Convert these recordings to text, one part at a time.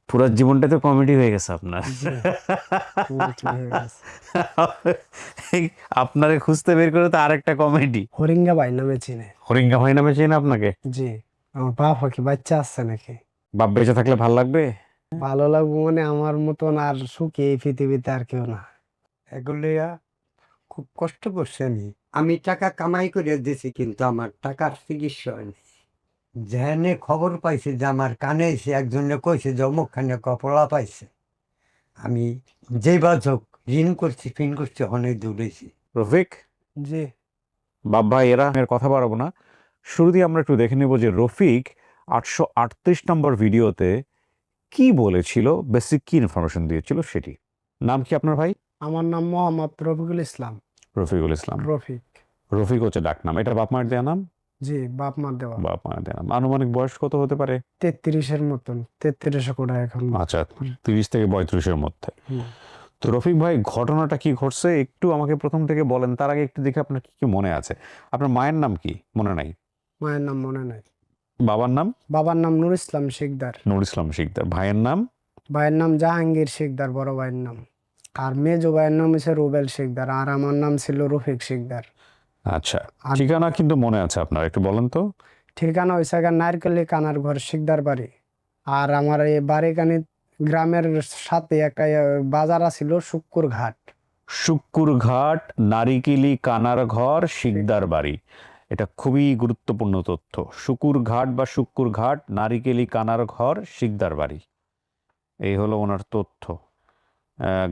পুরো জীবনটা তো কমেডি হয়ে গেছে আপনার। জি, কমিটি হয়ে গেছে। এই আপনারে খুঁজতে বের করে তো আরেকটা কমেডি। হরিঙ্গা ভাই নামে চিনে। হরিঙ্গা ভাই নামে চেনে আপনাকে? জি, আমার বাপ কি বাচ্চা আছে নাকি? বাপ বেঁচে থাকলে ভাল লাগবে। ভালো লাগবো মানে আমার মতন আর সুখী এই পৃথিবীতে আর কেউ না। এগুলিয়া খুব কষ্ট করছি আমি। আমি টাকা কামাই করে দিছি, কিন্তু আমার টাকার চিকিৎসা হয়নি। যেখানে খবর পাইছে যে আমার কানে এসে একজনে কইছে যে অমুকখানে কপড়া পাইছে, আমি যেই বাজক ঋণ করছি ফিন করছি অনেক দৌড়েছি। রফিক, জি, বাপ ভাই এরা এর কথা বাড়াবো না, শুরুতেই আমরা একটু দেখে নেব যে রফিক 838 নম্বর ভিডিওতে কি বলেছিল, বেসিক কি ইনফরমেশন দিয়েছিল সেটি। নাম কি আপনার ভাই? আমার নাম মোহাম্মদ রফিকুল ইসলাম। রফিকুল ইসলাম। রফিক। রফিক হচ্ছে ডাক নাম, এটা বাপ মায়ের দেয়া নাম? জি, বাপ মা দেওয়া। বাপ মায়ের দেয়া নাম। আনুমানিক বয়স কত হতে পারে? 33-এর মতন, 33 কোটা এখন। আচ্ছা, 30 থেকে 35-এর মধ্যে। হুম। তো রফিক ভাই, ঘটনাটা কি ঘটছে একটু আমাকে প্রথম থেকে বলেন, তার আগে একটু দেখে আপনার কি কি মনে আছে। আপনার মায়ের নাম কি মনে নাই? মায়ের নাম মনে নাই। বাবার নাম? বাবার নাম নুর ইসলাম শিকদার। নুর ইসলাম শিকদার। ভাইয়ের নাম? ভাইয়ের নাম জাহাঙ্গীর শিকদার, বড় ভাইয়ের নাম। আর মেজো ভাইয়ের নাম হচ্ছে রুবেল শিকদার, আর আমার নাম ছিল রফিক শিকদার। আচ্ছা, আর ঠিকানা কিন্তু মনে আছে আপনার, একটু বলেন তো। ঠিকানা হয়েছে নারকেলি কানার ঘর শিকদার বাড়ি। আর আমার এই বাড়িখানি গ্রামের সাথে একটা বাজার আছিল শুক্কুর ঘাট। শুক্কুরঘাট, নারিকেলি কানার ঘর, শিকদার বাড়ি। এটা খুবই গুরুত্বপূর্ণ তথ্য। শুকুরঘাট বা শুক্কুরঘাট, নারিকেলি কানার ঘর, শিকদার বাড়ি, এই হলো ওনার তথ্য।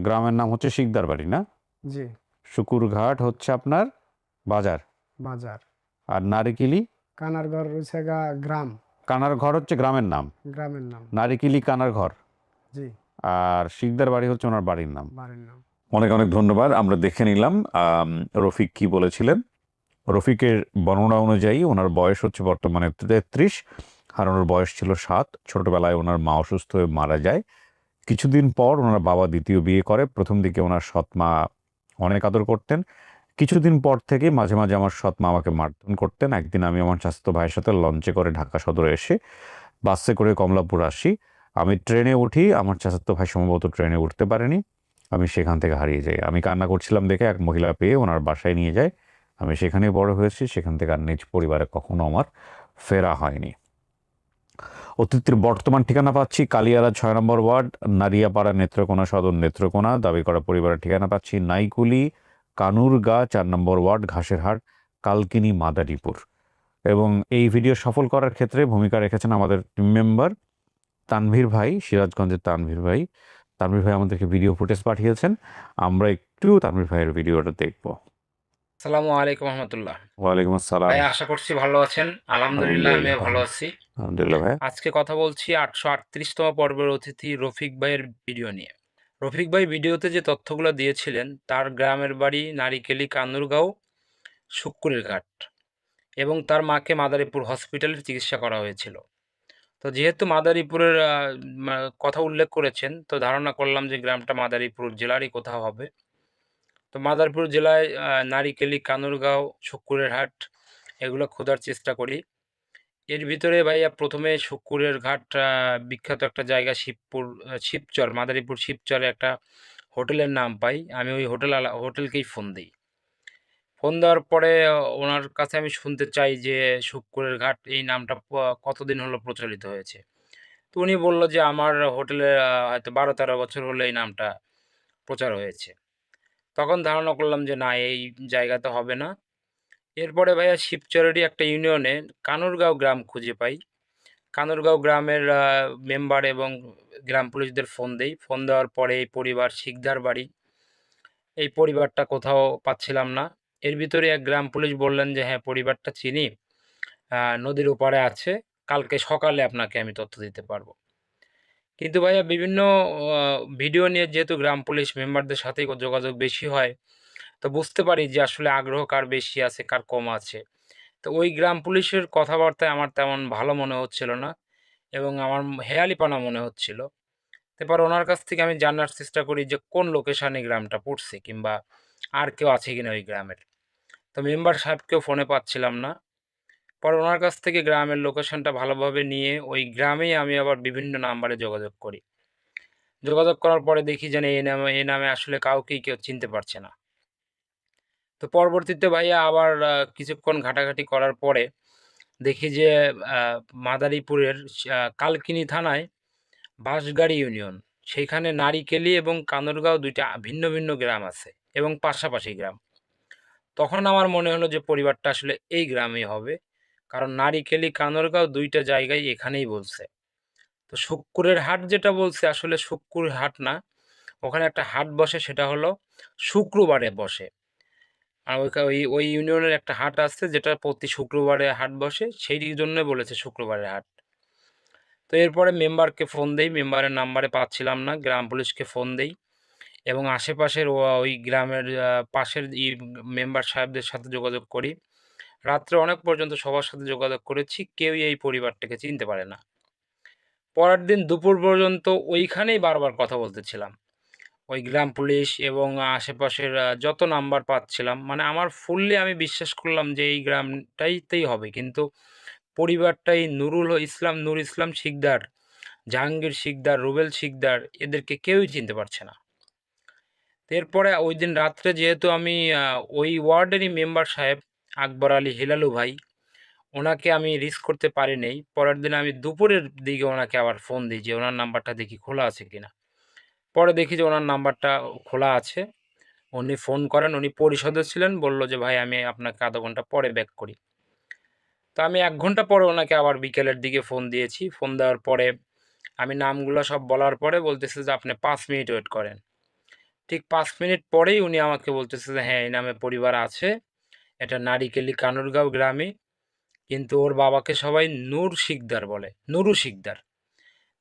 গ্রামের নাম হচ্ছে শিকদার বাড়ি না? জি, শুকুরঘাট হচ্ছে আপনার বাজার, বাজার। আর নারিকেলি কানার ঘর হয়েছে গ্রাম, কানার ঘর হচ্ছে গ্রামের নাম। গ্রামের নাম। নারিকেলি কানার ঘর জি, আর শিকদার বাড়ি হচ্ছে ওনার বাড়ির নাম। বাড়ির নাম। অনেক অনেক ধন্যবাদ। আমরা দেখে নিলাম রফিক কি বলেছিলেন। রফিকের বর্ণনা অনুযায়ী ওনার বয়স হচ্ছে বর্তমানে 33, আর ওনার বয়স ছিল 7। ছোটবেলায় ওনার মা অসুস্থ হয়ে মারা যায়। কিছুদিন পর ওনার বাবা দ্বিতীয় বিয়ে করে। প্রথম দিকে ওনার সৎ মা অনেক আদর করতেন। কিছুদিন পর থেকে মাঝে মাঝে আমার সৎ মা আমাকে মারধর করতেন। একদিন আমি আমার চাচাতো ভাইয়ের সাথে লঞ্চে করে ঢাকা সদরে এসে বাসে করে কমলাপুর আসি। আমি ট্রেনে উঠি, আমার চাচাতো ভাই সম্ভবত ট্রেনে উঠতে পারেনি। আমি সেখান থেকে হারিয়ে যাই। আমি কান্না করছিলাম দেখে এক মহিলা পেয়ে ওনার বাসায় নিয়ে যায়। আমি সেখানেই বড় হয়েছি। সেখান থেকে আর নিজ পরিবারে কখনো আমার ফেরা হয়নি। অতিথির বর্তমান ঠিকানা পাচ্ছি কালিয়ারা 6 নম্বর ওয়ার্ড, নারিয়াপাড়া, নেত্রকোনা সদর, নেত্রকোনা। দাবি করা পরিবারের ঠিকানা পাচ্ছি নাইকুলি, কানুরগা 4 নম্বর ওয়ার্ড, ঘাসেরহাট, কালকিনি, মাদারীপুর। এবং এই ভিডিও সফল করার ক্ষেত্রে ভূমিকা রেখেছেন আমাদের টিম মেম্বার তানভীর ভাই, সিরাজগঞ্জের তানভীর ভাই। তানভীর ভাই আমাদেরকে ভিডিও ফুটেজ পাঠিয়েছেন। আমরা একটু তানভীর ভাইয়ের ভিডিওটা দেখব। আসসালামু আলাইকুম রহমতুল্লাহ। ওয়ালাইকুম আসসালাম। ভাই আশা করছি ভালো আছেন। আলহামদুলিল্লাহ আমিও ভালো আছি। আলহামদুলিল্লাহ ভাই। আজকে কথা বলছি 838তম পর্বের অতিথি রফিক ভাইয়ের ভিডিও নিয়ে। রফিক ভাই ভিডিওতে যে তথ্যগুলো দিয়েছিলেন, তার গ্রামের বাড়ি নারিকেলি, কানুরগাঁও, শুক্কুরের ঘাট, এবং তার মাকে মাদারীপুর হসপিটালে চিকিৎসা করা হয়েছিল। তো যেহেতু মাদারীপুরের কথা উল্লেখ করেছেন, তো ধারণা করলাম যে গ্রামটা মাদারীপুর জেলারই কোথাও হবে। তো মাদারীপুর জেলায় নারিকেলি, কানুরগাঁও, শুক্কুরের হাট এগুলো খোঁজার চেষ্টা করি। এর ভিতরে ভাইয়া প্রথমে শুক্কুরের ঘাট বিখ্যাত একটা জায়গা, শিবচর, মাদারীপুর শিবচরে একটা হোটেলের নাম পাই। আমি ওই হোটেলকেই ফোন দিই। ফোন দেওয়ার পরে ওনার কাছে আমি শুনতে চাই যে শুক্কুরের ঘাট এই নামটা কতদিন হলো প্রচলিত হয়েছে। তো উনি বলল যে আমার হোটেলে হয়তো 12-13 বছর হলো এই নামটা প্রচার হয়েছে। তখন ধারণা করলাম যে না, এই জায়গাতে হবে না। এরপরে ভাইয়া শিবচরেরই একটা ইউনিয়নে কানুরগাঁও গ্রাম খুঁজে পাই। কানুরগাঁও গ্রামের মেম্বার এবং গ্রাম পুলিশদের ফোন দেই। ফোন দেওয়ার পরে এই পরিবার শিকদার বাড়ি, এই পরিবারটা কোথাও পাচ্ছিলাম না। এর ভিতরে এক গ্রাম পুলিশ বললেন যে হ্যাঁ, পরিবারটা চিনি, নদীর ওপারে আছে, কালকে সকালে আপনাকে আমি তথ্য দিতে পারবো। কিন্তু ভাইয়া বিভিন্ন ভিডিও নিয়ে যেহেতু গ্রাম পুলিশ মেম্বারদের সাথেই যোগাযোগ বেশি হয়, তো বুঝতে পারি যে আসলে আগ্রহ কার বেশি আছে, কার কম আছে। তো ওই গ্রাম পুলিশের কথাবার্তায় আমার তেমন ভালো মনে হচ্ছিল না, এবং আমার হেয়ালিপনা মনে হচ্ছিল। এরপর ওনার কাছ থেকে আমি জানার চেষ্টা করি যে কোন লোকেশানে গ্রামটা পড়ছে, কিংবা আর কেউ আছে কিনা ওই গ্রামের। তো মেম্বার সাহেবকেও ফোনে পাচ্ছিলাম না। পরে ওনার কাছ থেকে গ্রামের লোকেশনটা ভালোভাবে নিয়ে ওই গ্রামেই আমি আবার বিভিন্ন নাম্বারে যোগাযোগ করি। যোগাযোগ করার পরে দেখি যে এই নামে আসলে কাউকেই কেউ চিনতে পারছে না। তো পরবর্তীতে ভাইয়া আবার কিছুক্ষণ ঘাটাঘাটি করার পরে দেখি যে আ মাদারীপুরের কালকিনি থানায় বাঁশগাড়ি ইউনিয়ন, সেইখানে নারিকেলি এবং কানুরগাঁও ২ টা ভিন্ন, ভিন্ন গ্রাম আছে এবং পাশাপাশি গ্রাম। তখন আমার মনে হলো যে পরিবারটা আসলে এই গ্রামেই হবে। কারণ নারিকেলি, কানুরগাঁও ২ টা জায়গায় এখানেই বলছে। তো শুক্কুরের হাট যেটা বলছে আসলে শুক্কুর হাট না। ওখানে একটা হাট বসে, সেটা হলো শুক্রবারে বসে। আর ওই ইউনিয়নের একটা হাট আছে যেটা প্রতি শুক্রবারে হাট বসে, সেই জন্য বলেছে শুক্রবারের হাট। তো এরপরে মেম্বারকে ফোন দেই, মেম্বারের নাম্বারে পাচ্ছিলাম না, গ্রাম পুলিশকে ফোন দেই এবং আশেপাশের ওই গ্রামের পাশের মেম্বার সাহেবদের সাথে যোগাযোগ করি। রাত্রে অনেক পর্যন্ত সবার সাথে যোগাযোগ করেছি, কেউই এই পরিবারটাকে চিনতে পারে না। পরের দিন দুপুর পর্যন্ত ওইখানেই বারবার কথা বলতেছিলাম। ওই গ্রাম পুলিশ এবং আশেপাশের যত নাম্বার পাচ্ছিলাম, মানে আমার ফুললি আমি বিশ্বাস করলাম যে এই গ্রামটাইতেই হবে। কিন্তু পরিবারটাই নূর ইসলাম শিকদার, জাহাঙ্গীর শিকদার, রুবেল শিকদার, এদেরকে কেউই চিনতে পারছে না। তো এরপরে ওইদিন রাত্রে যেহেতু আমি ওই ওয়ার্ডেরই মেম্বার সাহেব আকবর আলী হেলালু ভাই, ওনাকে আমি রিচ করতে পারি নাই। পরের দিন আমি দুপুরের দিকে ওনাকে আবার ফোন দিই যে ওনার নাম্বারটা দেখি খোলা আছে কিনা। পরে দেখি যে ওনার নাম্বারটা খোলা আছে। উনি ফোন করেন, উনি পরিষদে ছিলেন, বলল যে, "ভাই আমি আপনাকে আধা ঘন্টা পরে ব্যাক করি।" তো আমি ১ ঘন্টা পরে ওনাকে আবার বিকেলের দিকে ফোন দিয়েছি। ফোন দেওয়ার পরে আমি নামগুলো সব বলার পরে বলতেছে যে, "আপনি ৫ মিনিট ওয়েট করেন।" ঠিক ৫ মিনিট পরেই উনি আমাকে বলতেছে যে, "হ্যাঁ, এই নামে পরিবার আছে। এটা নারিকেলি কানুরগাঁও গ্রামে। কিন্তু ওর বাবাকে সবাই নূর শিকদার বলে, নুরু শিকদার।"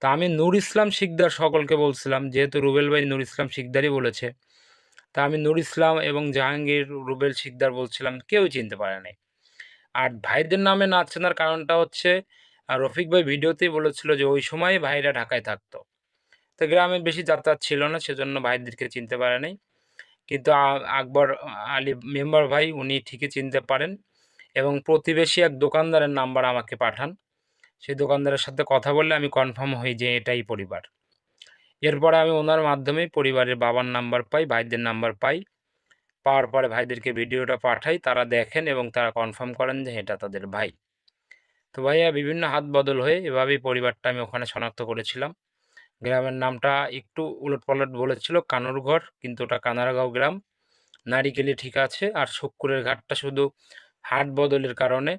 তা আমি নূর ইসলাম শিকদার সকলকে বলছিলাম, যেহেতু রুবেল ভাই নূর ইসলাম শিকদারই বলেছে। তা আমি নূর ইসলাম এবং জাহাঙ্গীর, রুবেল শিকদার বলছিলাম, কেউই চিনতে পারে নাই। আর ভাইদের নামে না চেনার কারণটা হচ্ছে রফিক ভাই ভিডিওতেই বলেছিল যে ওই সময় ভাইরা ঢাকায় থাকতো। তো গ্রামে বেশি যাতায়াত ছিল না, সেজন্য ভাইদেরকে চিনতে পারে নাই। কিন্তু আকবর আলী মেম্বার ভাই উনি ঠিকই চিনতে পারেন এবং প্রতিবেশী এক দোকানদারের নাম্বার আমাকে পাঠান। সেই দোকানদারের সাথে কথা বললে আমি কনফার্ম হই যে এটাই পরিবার। এরপরে আমি ওনার মাধ্যমেই পরিবারের বাবার নাম্বার পাই, ভাইদের নাম্বার পাই। পাওয়ার পরে ভাইদেরকে ভিডিওটা পাঠাই, তারা দেখেন এবং তারা কনফার্ম করেন যে এটা তাদের ভাই। তো ভাইয়া বিভিন্ন হাত বদল হয়ে এভাবেই পরিবারটা আমি ওখানে শনাক্ত করেছিলাম। গ্রামের নামটা একটু উলটপালট বলেছিল কানুরঘর, কিন্তু ওটা কানারগাঁও গ্রাম। নারিকেলি ঠিক আছে, আর শুক্কুরের ঘাটটা শুধু হাট বদলের কারণে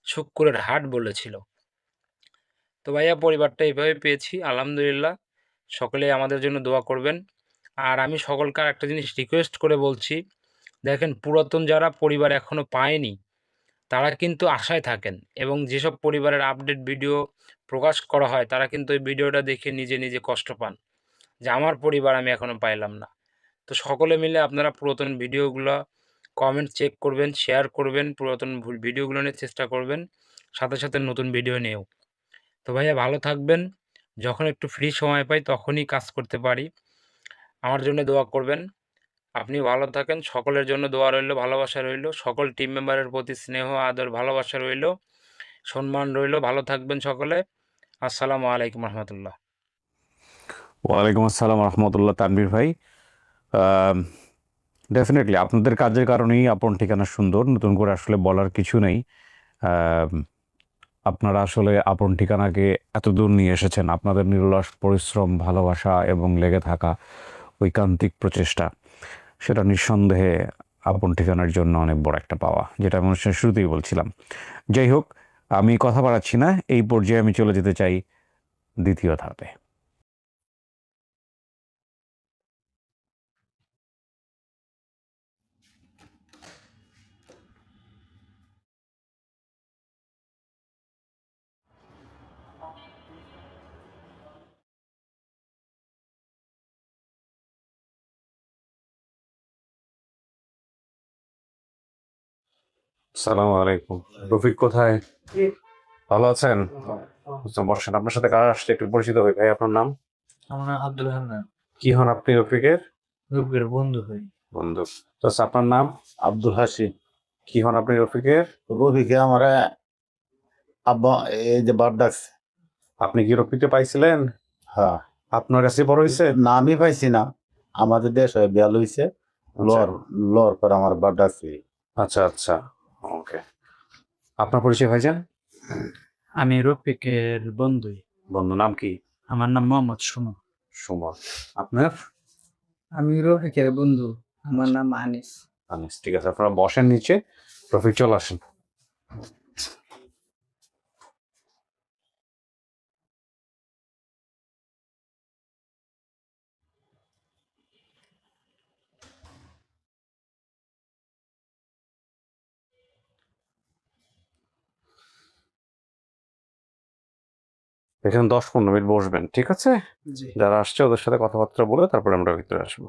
শুক্কুরের হাট বলেছিল। তো ভাইয়া পরিবারটা এভাবে পেয়েছি আলহামদুলিল্লাহ। সকলেই আমাদের জন্য দোয়া করবেন। আর আমি সকলকে আরেকটা জিনিস রিকোয়েস্ট করে বলছি, দেখেন পুরাতন যারা পরিবার এখনো পায়নি, তারা কিন্তু আশায় থাকেন এবং যেসব পরিবারের আপডেট ভিডিও প্রকাশ করা হয়, তারা কিন্তু ওই ভিডিওটা দেখে নিজে, নিজে কষ্ট পান যে আমার পরিবার আমি এখনো পাইলাম না। তো সকলে মিলে আপনারা পুরাতন ভিডিওগুলা কমেন্ট চেক করবেন, শেয়ার করবেন, পুরাতন ভিডিওগুলো নিয়ে চেষ্টা করবেন, সাথে, সাথে নতুন ভিডিও নিয়েও। তো ভাইয়া ভালো থাকবেন। যখন একটু ফ্রি সময় পাই তখনই কাজ করতে পারি। আমার জন্য দোয়া করবেন। আপনিও ভালো থাকেন। সকলের জন্য দোয়া রইলো, ভালোবাসা রইলো। সকল টিম মেম্বারের প্রতি স্নেহ, আদর, ভালোবাসা রইলো, সম্মান রইলো। ভালো থাকবেন সকলে। আসসালামু আলাইকুম রহমতুল্লাহ। ওয়ালাইকুম আসসালাম রহমতুল্লাহ। তানভীর ভাই, ডেফিনেটলি আপনাদের কাজের কারণেই আপন ঠিকানা সুন্দর, নতুন করে আসলে বলার কিছু নেই। আম, আপনারা আসলে আপন ঠিকানাকে এত দূর নিয়ে এসেছেন, আপনাদের নিরলস পরিশ্রম, ভালোবাসা এবং লেগে থাকা ঐকান্তিক প্রচেষ্টা, সেটা নিঃসন্দেহে আপন ঠিকানার জন্য অনেক বড় একটা পাওয়া, যেটা আমি অনুষ্ঠানের শুরুতেই বলছিলাম। যাই হোক, আমি কথা বাড়াচ্ছি না, এই পর্যায়ে আমি চলে যেতে চাই দ্বিতীয় ধাপে। আসসালামু আলাইকুম। রফিক কোথায়? ভালো আছেন? বসেন, আপনার সাথে কার আসছে একটু পরিচিত হই। ভাই, আপনার নাম? আমার নাম আব্দুল হান্নান। কি হন আপনি রফিকের? রূপগের বন্ধু হই। বন্ধু। তো আপনার নাম? আব্দুল হাসি। কি হন আপনি রফিকের? রফিকে আমার আব্বা এই যে বার ডাকছে। আপনি কি রফিককে পাইছিলেন? হ্যাঁ, আপনার কাছে বড় হয়েছে? না আমি পাইছি না, আমাদের দেশে বিয়াল হইছে, লর লর পর আমার বাপ ডাকছে। আচ্ছা আচ্ছা, ওকে। আপনার পরিচয় ভাইজান? আমি রফিকের বন্ধুই। বন্ধু নাম কি? আমার নাম মোহাম্মদ সুমন। সুমন। আপনার? আমি রফিকের বন্ধু, আমার নাম আনিস। আনিস। ঠিক আছে, আপনারা বসেন নিচে, রফিক চলে আসেন। এখানে 10-15 মিনিট বসবেন, ঠিক আছে? জি, যারা আসছে ওদের সাথে কথাবার্তা বলে তারপরে আমরা ভিতরে আসবো,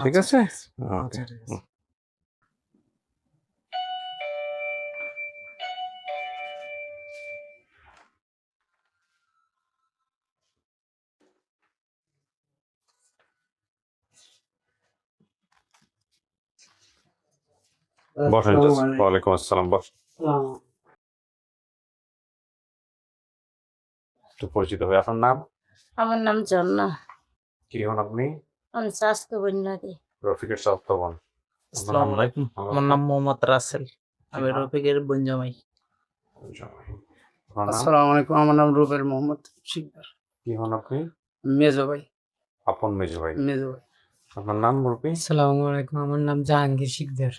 ঠিক আছে? ওকে। আচ্ছা ঠিক আছে। বসেন। ওয়ালাইকুম আসসালাম, বস। একটু পরিচিত হয়ে, আপনার নাম? আমার নাম ঝর্ণা। কি হন আপনি? আমি স্বাস্থ্য কন্যাকে। রফিকের স্বাস্থ্য বোন। আসসালামু আলাইকুম। আমার নাম মোহাম্মদ রাসেল। আমি রফিকের বঞ্জামাই। আপনার নাম? আসসালামু আলাইকুম, আমার নাম রুবেল মোহাম্মদ শিকদার। কি হন আপনি? মেজো ভাই। আপন মেজো ভাই। মেজো ভাই। আপনার নাম মুরব্বি? আসসালামু আলাইকুম, আমার নাম জাহাঙ্গীর শিকদার।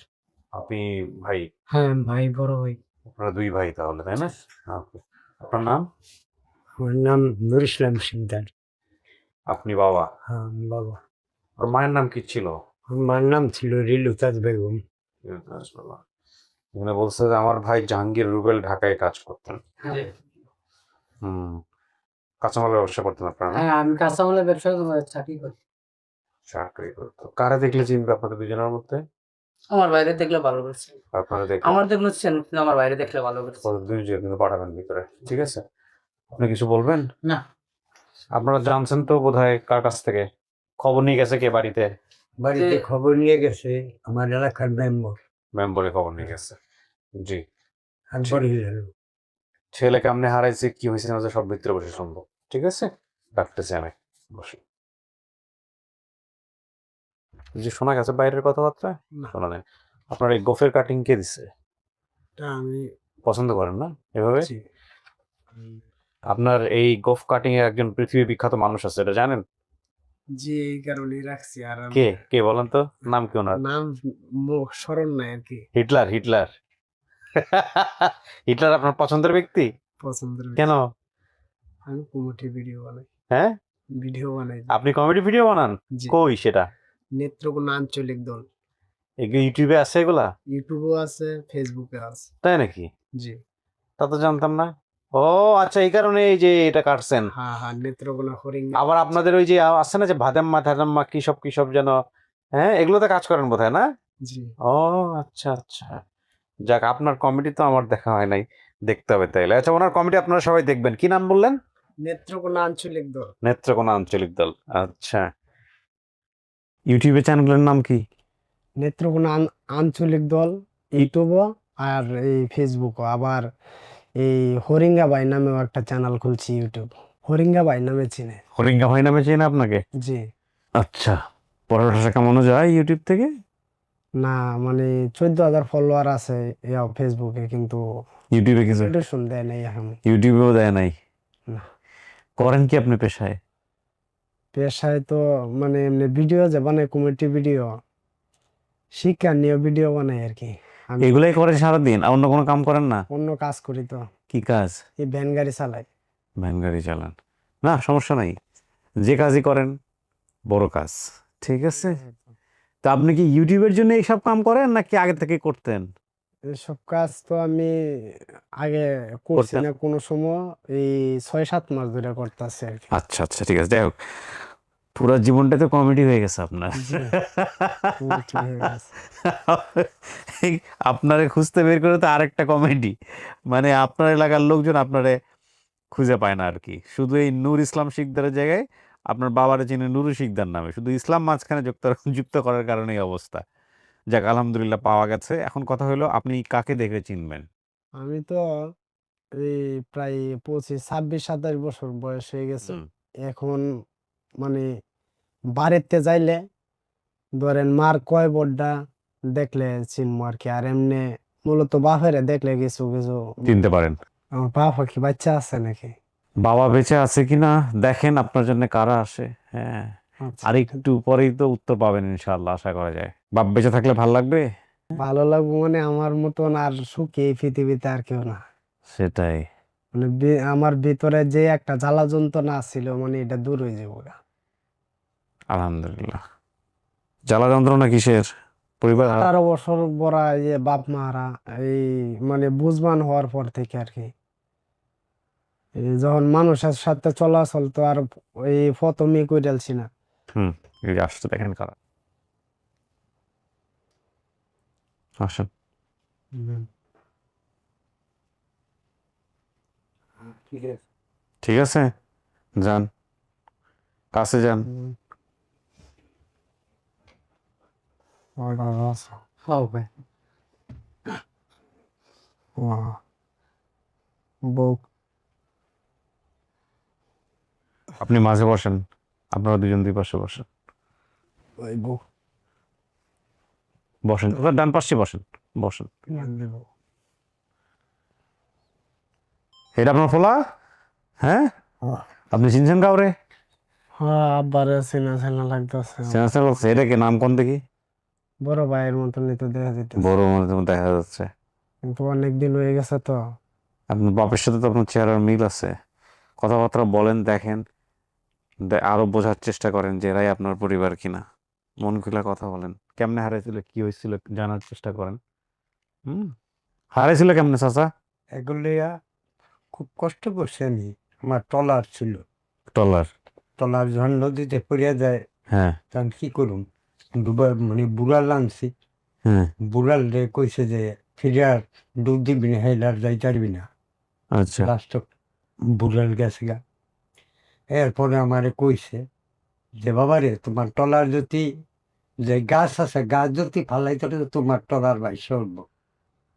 আপনি ভাই? হ্যাঁ ভাই, বড় ভাই। আপনারা 2 ভাই তাহলে, তাই না? ওকে। আপনার নাম? আমার নাম নুর ইসলাম শিকদার। আপনি বাবা? হ্যাঁ বাবা। আর মায়ের নাম কি ছিল? আমার নাম ছিল রিলুতাজ বেগম। এখানে বলছে যে আমার ভাই জাহাঙ্গীর রুবেল ঢাকায় কাজ করতেন। কাঁচামালের ব্যবসা করতেন আপনারা না? হ্যাঁ, আমি কাঁচামালের ব্যবসা চাকরি করি। চাকরি করতো। কারা দেখলে চিনবে আপনাদের দুজনের মধ্যে? আমার বাইরে দেখলে ভালো করছে। আপনারা দেখলে আমার দেখলে কিন্তু আমার বাইরে দেখলে ভালো করছে। দুইজন কিন্তু পাঠাবেন ভিতরে, ঠিক আছে? আপনি কিছু বলবেন? না। আপনারা জানছেন তো বোধহয় কার কাছ থেকে? খবর নিয়ে গেছে কে বাড়িতে? বাড়িতে খবর নিয়ে গেছে আমার এলাকার মেম্বার। মেম্বারে খবর নিয়ে গেছে। জি। একবারই গেল। ছেলেকে আপনি হারাইছে, কি হয়েছে না হয়েছে সব ভিতরে বসে শুনবো, ঠিক আছে? ডাকতেছি আমি, বসে। জি, শোনা গেছে বাইরের কথাবার্তা? না। শোনা নেই। আপনার এই গোফের কাটিং কে দিছে? তা আমি পছন্দ করেন না এভাবে? জি। আপনার এই গোফ কাটিং এর একজন পৃথিবী বিখ্যাত মানুষ আছে, এটা জানেন? জি, এই কারণেই রাখছি। আর কে কে বলেন তো, নাম কি ওনার? নাম স্মরণ নাই আর কি। হিটলার। হিটলার হিটলার আপনার পছন্দের ব্যক্তি? পছন্দের। কেন? আমি কমেডি ভিডিও বানাই। হ্যাঁ, ভিডিও বানাই। আপনি কমেডি ভিডিও বানান? জি। কই সেটা? নেত্রকোনা আঞ্চলিক দল। ইউটিউবে আছে এগুলা? ইউটিউবেও আছে, ফেসবুকে আছে। তাই নাকি? জি। তা তো জানতাম না। ও আচ্ছা, এই কারণে এই যে এটা কাটছেন। হ্যাঁ হ্যাঁ, নেত্রকোনা হরিং। আবার আপনাদের ওই যে আছে না যে ভাদাম্মা টাদাম্মা কি সব যেন, হ্যাঁ, এগুলোতে কাজ করেন বোধহয় না? জি। ও আচ্ছা আচ্ছা, যাক, আপনার কমেডি তো আমার দেখা হয় নাই, দেখতে হবে তাইলে। আচ্ছা, ওনার কমেডি আপনারা সবাই দেখবেন। কি নাম বললেন? নেত্রকোনা আঞ্চলিক দল। নেত্রকোনা আঞ্চলিক দল। আচ্ছা, ইউটিউবে চ্যানেলের নাম কি? নেত্রকোনা আঞ্চলিক দল ইউটিউবও আর এই ফেসবুকও। আবার এই হরিঙ্গা ভাই নামেও একটা চ্যানেল খুলছি ইউটিউব। হরিঙ্গা ভাই নামে চিনে। হরিঙ্গা ভাই নামে চেনে আপনাকে? জি। আচ্ছা, পড়াশোনা কেমন যায় ইউটিউব থেকে? না মানে 14,000 ফলোয়ার আছে ফেসবুকে, কিন্তু ইউটিউবে কিছু নোটিফিকেশন দেয় নাই এখন। ইউটিউবেও দেয় নাই? না। করেন কি আপনি পেশায়? পেশায় তো মানে এমনি ভিডিও যে বানাই, কমেডি ভিডিও, শিক্ষা নিয়ে ভিডিও বানাই আর কি। আমি এগুলাই করেন সারাদিন, আর অন্য কোনো কাম করেন না? অন্য কাজ করি তো, কি কাজ? এই ভ্যান গাড়ি চালাই। ভ্যান গাড়ি চালান? না, সমস্যা নাই, যে কাজই করেন বড় কাজ, ঠিক আছে? তা আপনি কি ইউটিউবের জন্য এইসব কাম করেন নাকি আগে থেকে করতেন? এসব কাজ তো আমি আগে করছি করতেন? না কোনো সময়, এই 6-7 মাস ধরে করতেছি আর কি। আচ্ছা আচ্ছা, ঠিক আছে, যাই হোক, পুরো জীবনটা তো কমেডি হয়ে গেছে আপনার। জি, comedy হয়ে গেছে। এই আপনারে খুঁজতে বের করে তো আরেকটা কমেডি, মানে আপনার এলাকার লোকজন আপনারে খুঁজে পায় না আর কি। শুধু এই নূর ইসলাম শিকদারের জায়গায় আপনার বাবারে চিনে নুরু শিকদার নামে, শুধু ইসলাম মাঝখানে যুক্ত করার কারণে এই অবস্থা। যাক, আলহামদুলিল্লাহ পাওয়া গেছে। এখন কথা হলো, আপনি কাকে দেখে চিনবেন? আমি তো এই প্রায় 25, 26, 27 বছর বয়স হয়ে গেছে। হুম। এখন মানে বাড়িতে যাইলে ধরেন মার কয় বোর্ডটা দেখলে চিনবো আর কি। আর এমনি মূলত বাপেরে দেখলে কিছু কিছু চিনতে পারেন। আমার বাপ কি বাচ্চা আছে নাকি? বাবা বেঁচে আছে কিনা দেখেন, আপনার জন্য কারা আসে। হ্যাঁ, আচ্ছা, আর একটু পরেই তো উত্তর পাবেন ইনশাআল্লাহ, আশা করা যায়। বাপ বেঁচে থাকলে ভালো লাগবে। ভালো লাগবে মানে আমার মতন আর সুখী এই পৃথিবীতে আর কেউ না। সেটাই। মানে আমার ভিতরে যে একটা জ্বালা যন্ত্রণা ছিল মানে এটা দূর হয়ে যাবো গা। আলহামদুলিল্লাহ। জ্বালা যন্ত্রণা কিসের? পরিবার 18 বছর বড়া যে বাপ মারা এই মানে বুঝবান হওয়ার পর থেকে আর কি। এই যখন মানুষের সাথে চলাচল তো আর ওই প্রথমেই কইরালছি না। এই যে আসতে দেখেন কারা। আসেন। ঠিক আছে, যান, কাছে যান। হবে বউ আপনি মাঝে বসেন, আপনারা দুজন দুই পাশে বসেন। ওই বউ বসেন, ওদের ডান পাশে বসেন, বসেন। এটা আপনার ফোলা? হ্যাঁ, আপনি চিনছেন কাউরে? হ্যাঁ আব্বারে চেনা চেনা লাগতেছে। চেনা চেনা লাগছে। এটা কি নাম কোন দেখি? বড় ভাইয়ের মতনই তো দেখা যেত, বড় মনে দেখা যাচ্ছে। কিন্তু অনেক দিন হয়ে গেছে তো। আপনার বাপের সাথে তো আপনার চেহারার মিল আছে। কথাবার্তা বলেন, দেখেন, আরো বোঝার চেষ্টা করেন যে এরাই আপনার পরিবার কিনা। মন খুলে কথা বলেন। কেমনে হারাইছিল, কি হয়েছিল জানার চেষ্টা করেন। হারাইছিল কেমনে চাচা? এগুলিয়া খুব কষ্ট করছি আমি। আমার ট্রলার ছিল, ট্রলার। ট্রলার যখন নদীতে পড়িয়া যায় হ্যাঁ তখন কি করুম, মানে বুড়াল আনছি, হ্যাঁ। বুড়াল রে কইছে যে ফিরে আর ডুব দিবি না, হেলার যাইতে পারবি না। আচ্ছা। লাস্ট বুড়াল গেছে গা। এরপরে আমারে কইছে যে বাবারে তোমার ট্রলার যদি যে গাছ আছে, গাছ যদি ফালাই তো তোমার ট্রলার ভাই সরব।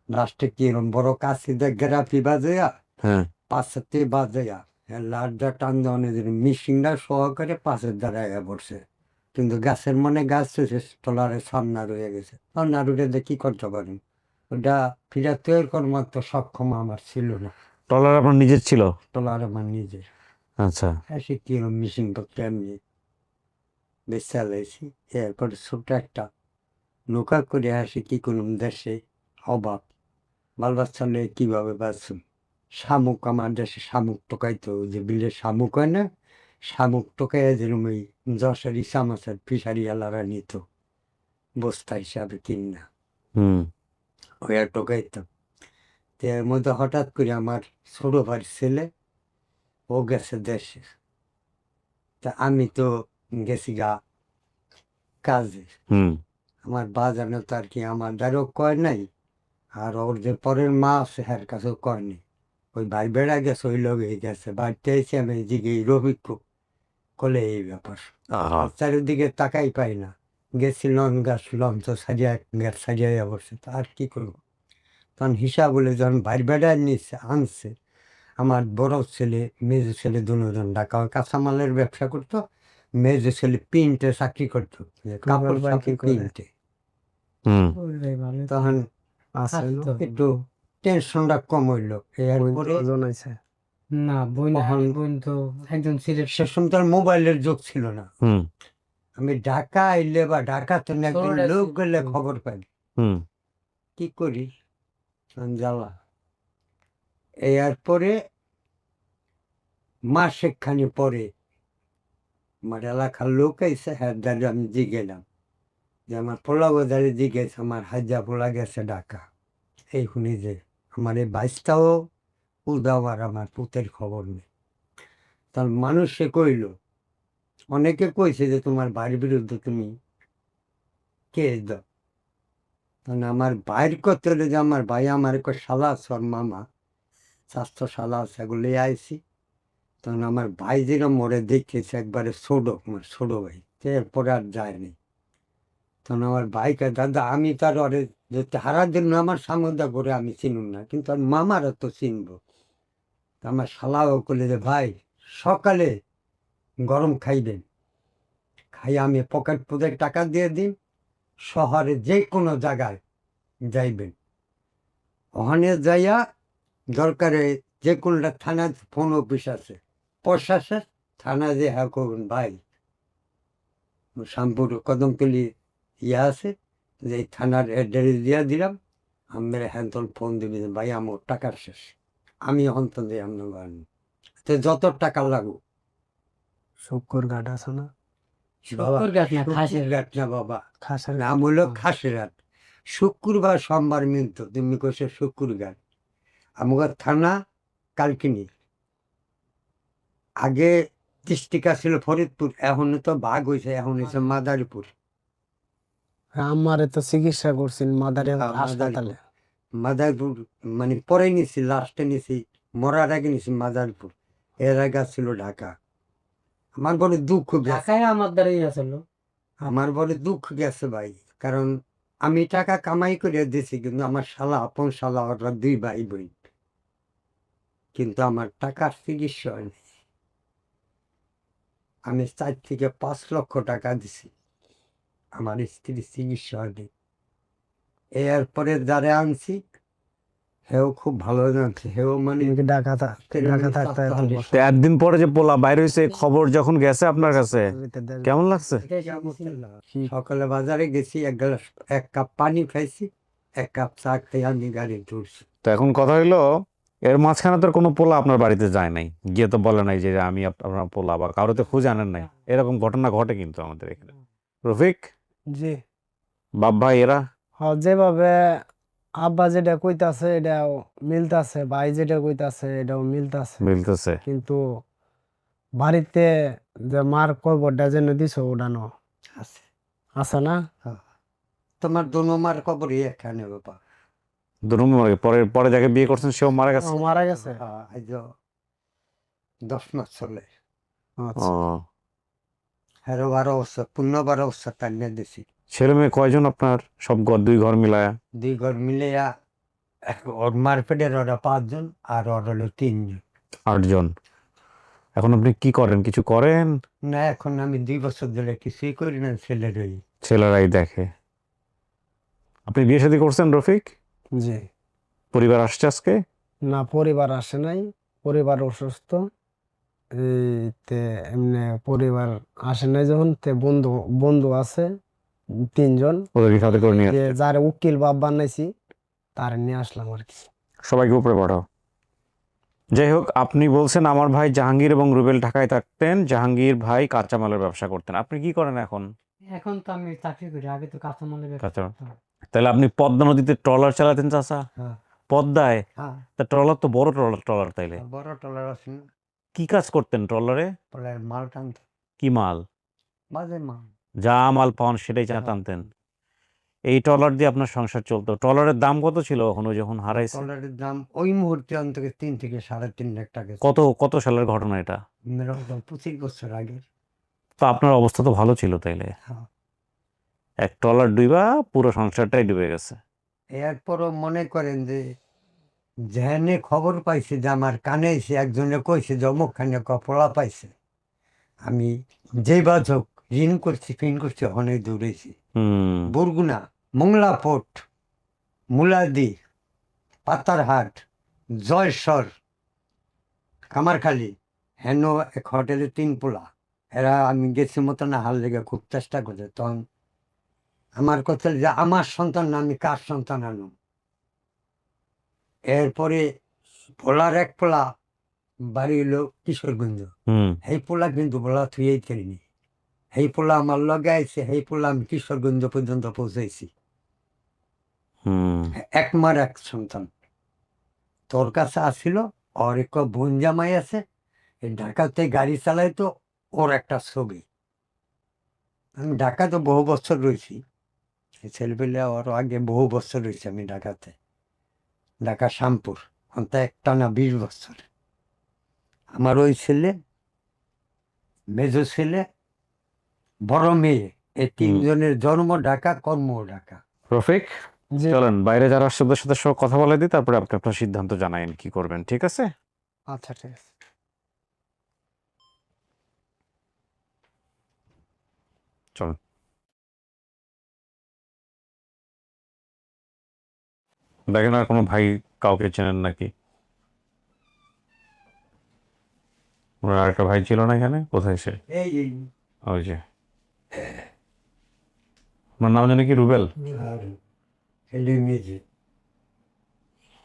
লাস্টে কি এরকম বড় কাশি দিয়ে গ্রাফি বাজেয়া হ্যাঁ পাশেতে বাজেয়া লাটটা টান দেওয়া মিশিংটা সহকারে পাশের দ্বারা পড়ছে, কিন্তু গাছের মনে গাছ হয়েছে, ট্রলারের সামনা রয়ে গেছে। সামনা রুটে কি করতে পারেন, ওটা ফিরা তৈরি করার মতো সক্ষম আমার ছিল না। ট্রলার আপনার নিজের ছিল? ট্রলার আমার নিজের। আচ্ছা। সে কি মিশিং করতে আমি বেশ চালাইছি। এরপরে ছোট একটা নৌকা করে আসি, কি করুন, দেশে অভাব, বাল বাচ্চা নিয়ে কীভাবে বাঁচুন। শামুক, আমার দেশে শামুক টোকাইতো, যে বিলের শামুক হয় না, শামুক টোকাইয়া যেরকম ওই যশের ইসা মাছের ফিশারি এলারা নিত বস্তা হিসাবে কিনা, ওই আর টোকাইতাম। তো এর মধ্যে হঠাৎ করে আমার ছোট ভাইয়ের ছেলে ও গেছে দেশে, তা আমি তো গেছি গা কাজে। আমার বাজানো তো আর কি আমার দ্বারও কয় নাই, আর ওর যে পরের মা আছে হ্যার কাছেও কয়নি। ওই ভাই বেড়া গেছে, ওই লোকে গেছে বাড়িতে এসে আমি জিগে রবিক কলে এই ব্যাপার। চারিদিকে তাকাই পাই না, গেছি লঞ্চ গাছ লঞ্চ সারিয়া গ্যাস সারিয়া বসে, তা আর কি করবো। তখন হিসাব বলে যখন ভাই বেড়া নিচ্ছে আনছে, আমার বড় ছেলে মেজো ছেলে দুজন ঢাকা কাঁচামালের ব্যবসা করতো, মেজো ছেলে প্রিন্টে চাকরি করতো, কাপড় চাকরি প্রিন্টে। তখন একটু টেনশনটা কম হইলো। এরপরে না বোন তো একজন সিলেট, সে সময় তার মোবাইলের যুগ ছিল না। আমি ঢাকা আইলে বা ঢাকাতে একজন লোক গেলে খবর পাই, কি করি জ্বালা। এরপরে মাসেকখানি পরে আমার এলাকার লোক এসে হ্যাঁ দাঁড়ি আমি জিগেলাম যে আমার পোলা বোঝারে জিজ্ঞেস আমার হাজা পোলা গেছে ঢাকা, এই শুনি যে আমার এই বাইশটাও উদাও আর আমার পুতের খবর নেই। তার মানুষে কইল, অনেকে কইছে যে তোমার বাড়ির বিরুদ্ধে তুমি কেস দাও। তখন আমার বাইর করতে হলে যে আমার ভাই আমার এক শালা আছে, ওর মামা স্বাস্থ্য শালা আছে, এগুলো আইসি। তখন আমার ভাই যেরকম মরে দেখেছে একবারে ছোটো, আমার ছোটো ভাই, এরপরে আর যায়নি। তখন আমার ভাইকে দাদা আমি তার ওরে যেতে হারার জন্য আমার সামুদা করে আমি চিনুন না, কিন্তু আর মামারা তো চিনব। আমার শালাও করলে যে ভাই সকালে গরম খাইবেন, ভাই আমি পকেট পুজোর টাকা দিয়ে দিন, শহরে যে কোনো জায়গায় যাইবেন, ওখানে যাইয়া দরকারে যে কোনোটা থানায় ফোন অফিস আছে, প্রশাসন থানা যে হ্যাঁ করবেন ভাই শ্যামপুর কদমতলি ইয়ে আছে, যে এই থানার অ্যাড্রেস দিয়া দিলাম, আমরা হ্যাঁ তখন ফোন দিবি যে ভাই আমার টাকার শেষ, আমি অন্তত দিই আপনার বাড়ি, তো যত টাকা লাগুক। শুক্কুর ঘাট আছে না, শুক্কুর ঘাট না, খাসির ঘাট না বাবা, খাসের নাম হলো খাসির ঘাট। শুক্রবার সোমবার মিলত, তুমি কইছো শুক্কুর ঘাট। আমার থানা কালকিনি, আগে ডিস্ট্রিক্ট ছিল ফরিদপুর, এখন তো ভাগ হয়েছে, এখন হয়েছে মাদারীপুর। আমারে তো চিকিৎসা করছেন মাদারে হ্যাঁ, হাসপাতালে। মাদারীপুর মানে পরে নিছি, লাস্টে নিছি, মরার আগে নিছি মাদারীপুর, এর আগে ছিল ঢাকা। আমার বড় দুঃখ গেছে, ঢাকায় আমার দ্বারাই আসল। আমার বড় দুঃখ গেছে ভাই, কারণ আমি টাকা কামাই করে দিছি, কিন্তু আমার শালা আপন শালা ওরা 2 ভাই বোন, কিন্তু আমার টাকার চিকিৎসা হয়নি। আমি 4 থেকে 5 লক্ষ টাকা দিছি, আমার স্ত্রীর চিকিৎসা হয়নি। এরপরে যারা আনছি হেও খুব ভালো জানছে, হেও মানে তুমি কি ঢাকা থাকতে এত বছর? তো একদিন পরে যে পোলা বাইরে হয়েছে খবর যখন গেছে আপনার কাছে কেমন লাগছে? সকালে বাজারে গেছি, এক কাপ পানি খাইছি, 1 কাপ চা খেয়ে আমি গাড়ি তুলছি। তো এখন কথা হইলো, এর মাঝখানে তো আর কোনো পোলা আপনার বাড়িতে যায় নাই, গিয়ে তো বলে নাই যে আমি আপনার পোলা, বা কারোতে খুঁজে আনেন নাই, এরকম ঘটনা ঘটে কিন্তু আমাদের এখানে। রফিক, জি, বাপ ভাই এরা যেভাবে আব্বা যেটা কইতাছে এটাও মিলতাছে, ভাই যেটা কইতাছে এটাও মিলতাছে, মিলতেছে। কিন্তু বাড়িতে যে মার কবরটা যেন দিছো ওডানো আছে আছে না? তোমার দোনোমার কবরই এখানে বাবা। দুরুম পরে পরে যাকে বিয়ে করছেন সেও মারা গেছে। ও মারা গেছে। আজ 10 মাস চলে। আচ্ছা, ও, হ্যাঁ 12 বছর, 15-12 বছর টানিয়ে দিছি। ছেলে মেয়ে কয়জন আপনার? সব ঘর 2 ঘর মিলায়া 2 ঘর মিলিয়া ওর মারপেটের ওরা 5 জন, আর ওর হলো 3 জন। 8 জন। এখন আপনি কি করেন? কিছু করেন? না, এখন আমি 2 বছর ধরে কিছুই করি না, ছেলেরই। ছেলেরাই দেখে। আপনি বিয়ে শাদী করছেন রফিক? জি। পরিবার আসছে আজকে? না, পরিবার আসে নাই, পরিবার অসুস্থ, তে এমনি পরিবার আসে নাই যখন, তে বন্ধু বন্ধু আছে 3 জন, ওদেরকে সাথে করে নিয়ে যে আসছে। যার উকিল বাপ বানাইছি তার নিয়ে আসলাম আর কি। সবাইকে উপরে পাঠাও। যাই হোক, আপনি বলছেন আমার ভাই জাহাঙ্গীর এবং রুবেল ঢাকায় থাকতেন, জাহাঙ্গীর ভাই কাঁচামালের ব্যবসা করতেন। আপনি কি করেন এখন? এখন তো আমি চাকরি করি, আগে তো কাঁচামালের ব্যবসা কাঁচা করতাম। তাহলে আপনি পদ্মা নদীতে ট্রলার চালাতেন চাচা? হ্যাঁ পদ্মায়? হ্যাঁ, তা ট্রলার তো বড় ট্রলার তাইলে বড় টলার আছে না, কি কাজ করতেন ট্রলারে? টলার মাল টানতে, কি মাল? বাজে মাল। যা মাল পান সেটাই টানতেন। এই ট্রলার দিয়ে আপনার সংসার চলতো। ট্রলারের দাম কত ছিল ওখানে যখন হারাইছে? টলারের দাম ওই মুহূর্তে অন্তত 3 থেকে 3.5 লাখ টাকা। কত সালের ঘটনা এটা? 25 বছর আগে। তো আপনার অবস্থা তো ভালো ছিল তাইলে। হ্যাঁ। এক ট্রলার ডুবা পুরো সংসারটাই ডুবে গেছে। এরপরও মনে করেন যে যেখানে খবর পাইছে যে আমার কানে এসে একজনে কইছে যে অমুকখানে কপলা পাইছে, আমি যে বাজক ঋণ করছি ফিন করছি অনেক দৌড়েছি। হুম। বরগুনা, মোংলা পোর্ট, মুলাদি, পাতারহাট, জয়সর, কামারখালী, হেন এক হোটেলে 3 পোলা, এরা আমি গেছি মতো না হাল লেগে খুব চেষ্টা করছে, তখন আমার কথা যে আমার সন্তান না, আমি কার সন্তান আনুম। এরপরে পোলার এক পোলা বাড়ি হলো কিশোরগঞ্জ, হুম। এই পোলা কিন্তু পোলা থুয়েই করিনি, এই পোলা আমার লগে আইছে, এই পোলা আমি কিশোরগঞ্জ পর্যন্ত পৌঁছাইছি। হুম। এক মার এক সন্তান তোর কাছে আসছিল, ওর এক বোন জামাই আছে, এই ঢাকাতে গাড়ি চালাইতো, ওর একটা ছবি। আমি ঢাকাতে বহু বছর রয়েছি, ছেলেপেলে ওর আগে বহু বছর রয়েছি আমি ঢাকাতে, ঢাকা শ্যামপুর, অন্ত একটানা 20 বছর। আমার ওই ছেলে, মেজো ছেলে, বড় মেয়ে, এই 3 জনের জন্ম ঢাকা, কর্ম ঢাকা। রফিক, জি, চলেন বাইরে যারা আসছে ওদের সাথে সব কথা বলে দিই, তারপরে আপনি আপনার সিদ্ধান্ত জানাইন কি করবেন, ঠিক আছে? আচ্ছা ঠিক আছে। চলুন। দেখেন আর কোনো ভাই কাউকে চেনেন নাকি? ওনার আরেকটা ভাই ছিল না এখানে, কোথায় সে? এই ওই যে, ওনার নাম জানি কি, রুবেল? মেয়ে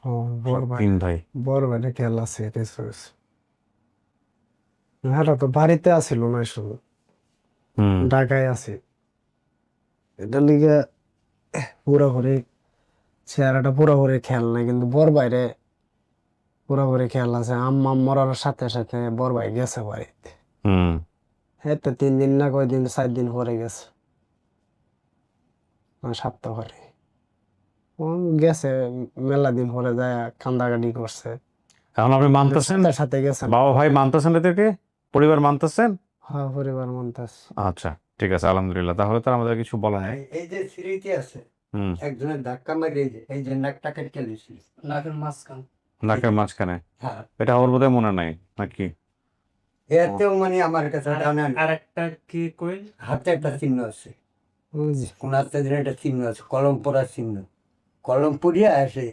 ও বড় ভাই, 3 ভাই। বড় ভাইটা খেয়াল আছে এটা হ্যাঁ তো বাড়িতে আসিল না শুধু হুম ঢাকায় আছে, এটা লিগে পুরোপুরি চেহারাটা পুরোপুরি খেয়াল নাই, কিন্তু বড় বাইরে পুরোপুরি খেয়াল আছে। আম্মা মরার সাথে সাথে বড় ভাই গেছে বাড়িতে, হুম এই তো 3 দিন না কয়দিন 4 দিন পরে গেছে, সপ্তাহ পরে ও গেছে, মেলা দিন পরে যায় কান্দাকাটি করছে, এখন আপনি মানতেছেন? সাথে সাথে গেছে। বাবা ভাই মানতেছেন এদেরকে? পরিবার মানতেছেন? হ্যাঁ পরিবার মানতাস। আচ্ছা ঠিক আছে, আলহামদুলিল্লাহ। তাহলে তো আমাদের কিছু বলা নাই। এই যে স্মৃতি আছে, হুম একজনের ধাক্কা মারিয়ে এই যে নাকটা কেটে দিয়েছিল নাকের মাঝখান, নাকের মাঝখানে, হ্যাঁ, এটা ওর বোধহয় মনে নাই নাকি? এতেও মানে আমার কাছে জানেন আরেকটা কি কই হাতে একটা চিহ্ন আছে, বুঝছি। কোনাতে দিন একটা চিহ্ন আছে, কলম পড়ার চিহ্ন, কলম পড়িয়া এসে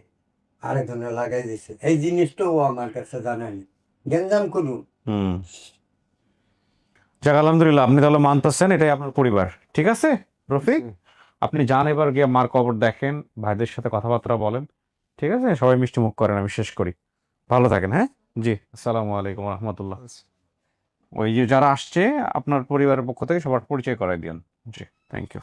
আরেকজনে লাগাই দিয়েছে। এই জিনিসটাও আমার কাছে জানেনি, গেঞ্জাম করুন। হুম যাক, আলহামদুলিল্লাহ, আপনি তাহলে মানতেছেন এটাই আপনার পরিবার। ঠিক আছে রফিক, আপনি যান এবার গিয়ে মার কবর দেখেন, ভাইদের সাথে কথাবার্তা বলেন। ঠিক আছে, সবাই মিষ্টি মুখ করেন, আমি শেষ করি। ভালো থাকেন। হ্যাঁ জি, আসসালামু আলাইকুম রহমতুল্লাহ। ওই যে যারা আসছে আপনার পরিবারের পক্ষ থেকে সবার পরিচয় করাই দিন। জি, থ্যাংক ইউ।